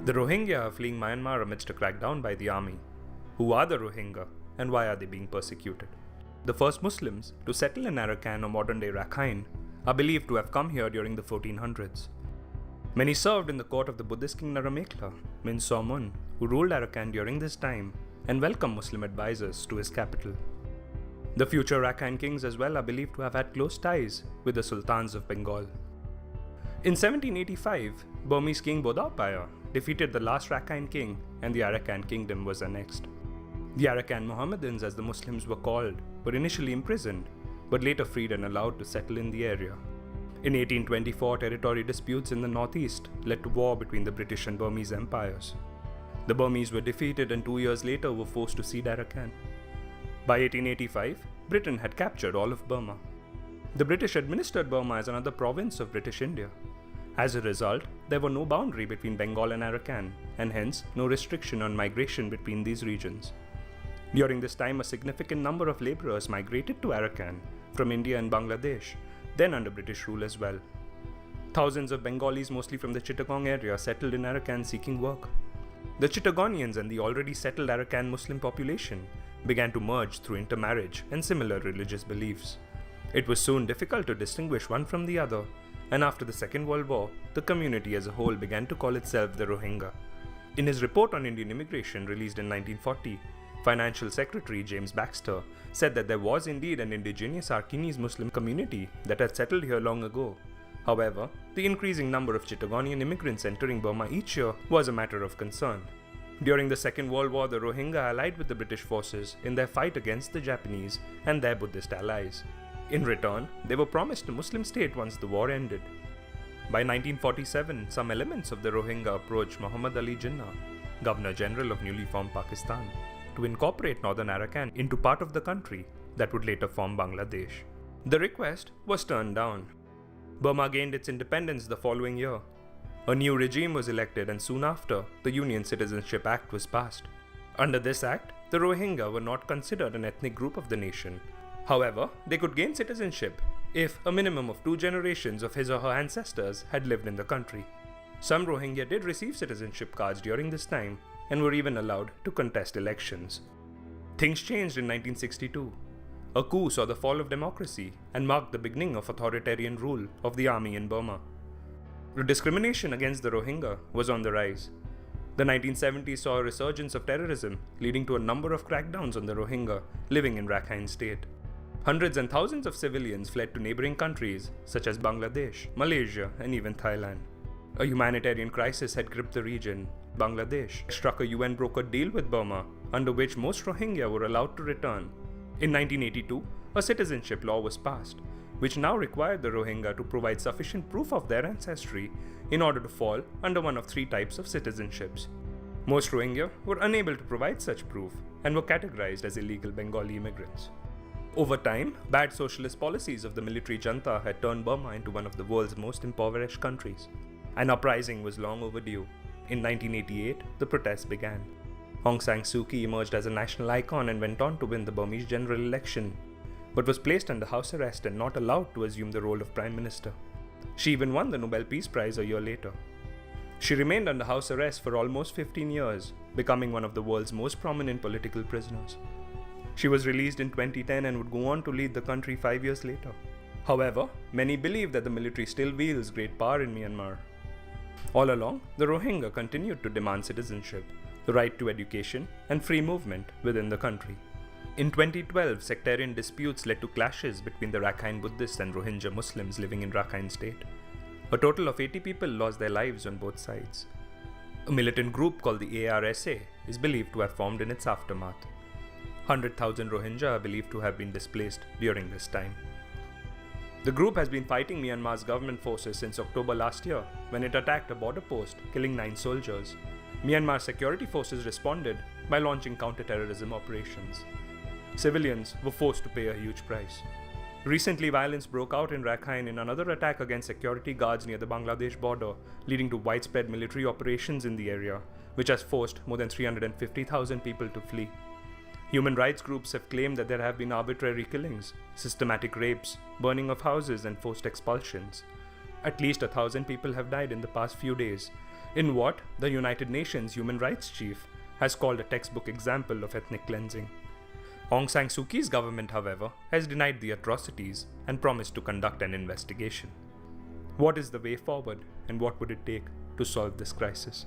The Rohingya are fleeing Myanmar amidst a crackdown by the army. Who are the Rohingya and why are they being persecuted? The first Muslims to settle in Arakan or modern-day Rakhine are believed to have come here during the 1400s. Many served in the court of the Buddhist king Naramekla, Min Somun, who ruled Arakan during this time and welcomed Muslim advisors to his capital. The future Rakhine kings as well are believed to have had close ties with the sultans of Bengal. In 1785, Burmese king Bodawpaya defeated the last Rakhine king and the Arakan kingdom was annexed. The Arakan Mohammedans, as the Muslims were called, were initially imprisoned, but later freed and allowed to settle in the area. In 1824, territory disputes in the northeast led to war between the British and Burmese empires. The Burmese were defeated and 2 years later were forced to cede Arakan. By 1885, Britain had captured all of Burma. The British administered Burma as another province of British India. As a result, there were no boundary between Bengal and Arakan, and hence no restriction on migration between these regions. During this time, a significant number of labourers migrated to Arakan from India and Bangladesh, then under British rule as well. Thousands of Bengalis, mostly from the Chittagong area, settled in Arakan seeking work. The Chittagonians and the already settled Arakan Muslim population began to merge through intermarriage and similar religious beliefs. It was soon difficult to distinguish one from the other, and after the Second World War, the community as a whole began to call itself the Rohingya. In his report on Indian immigration released in 1940, Financial Secretary James Baxter said that there was indeed an indigenous Arkanese Muslim community that had settled here long ago. However, the increasing number of Chittagonian immigrants entering Burma each year was a matter of concern. During the Second World War, the Rohingya allied with the British forces in their fight against the Japanese and their Buddhist allies. In return, they were promised a Muslim state once the war ended. By 1947, some elements of the Rohingya approached Muhammad Ali Jinnah, Governor General of newly formed Pakistan, to incorporate northern Arakan into part of the country that would later form Bangladesh. The request was turned down. Burma gained its independence the following year. A new regime was elected and soon after, the Union Citizenship Act was passed. Under this act, the Rohingya were not considered an ethnic group of the nation. However, they could gain citizenship if a minimum of 2 generations of his or her ancestors had lived in the country. Some Rohingya did receive citizenship cards during this time and were even allowed to contest elections. Things changed in 1962. A coup saw the fall of democracy and marked the beginning of authoritarian rule of the army in Burma. The discrimination against the Rohingya was on the rise. The 1970s saw a resurgence of terrorism, leading to a number of crackdowns on the Rohingya living in Rakhine State. Hundreds and thousands of civilians fled to neighboring countries such as Bangladesh, Malaysia, and even Thailand. A humanitarian crisis had gripped the region. Bangladesh struck a UN-brokered deal with Burma, under which most Rohingya were allowed to return. In 1982, a citizenship law was passed, which now required the Rohingya to provide sufficient proof of their ancestry in order to fall under one of 3 types of citizenships. Most Rohingya were unable to provide such proof and were categorized as illegal Bengali immigrants. Over time, bad socialist policies of the military junta had turned Burma into one of the world's most impoverished countries. An uprising was long overdue. In 1988, the protests began. Aung San Suu Kyi emerged as a national icon and went on to win the Burmese general election, but was placed under house arrest and not allowed to assume the role of Prime Minister. She even won the Nobel Peace Prize a year later. She remained under house arrest for almost 15 years, becoming one of the world's most prominent political prisoners. She was released in 2010 and would go on to lead the country 5 years later. However, many believe that the military still wields great power in Myanmar. All along, the Rohingya continued to demand citizenship, the right to education, and free movement within the country. In 2012, sectarian disputes led to clashes between the Rakhine Buddhists and Rohingya Muslims living in Rakhine State. A total of 80 people lost their lives on both sides. A militant group called the ARSA is believed to have formed in its aftermath. 100,000 Rohingya are believed to have been displaced during this time. The group has been fighting Myanmar's government forces since October last year, when it attacked a border post, killing 9 soldiers. Myanmar security forces responded by launching counter-terrorism operations. Civilians were forced to pay a huge price. Recently, violence broke out in Rakhine in another attack against security guards near the Bangladesh border, leading to widespread military operations in the area, which has forced more than 350,000 people to flee. Human rights groups have claimed that there have been arbitrary killings, systematic rapes, burning of houses, and forced expulsions. At least 1,000 people have died in the past few days, in what the United Nations Human Rights Chief has called a textbook example of ethnic cleansing. Aung San Suu Kyi's government, however, has denied the atrocities and promised to conduct an investigation. What is the way forward, and what would it take to solve this crisis?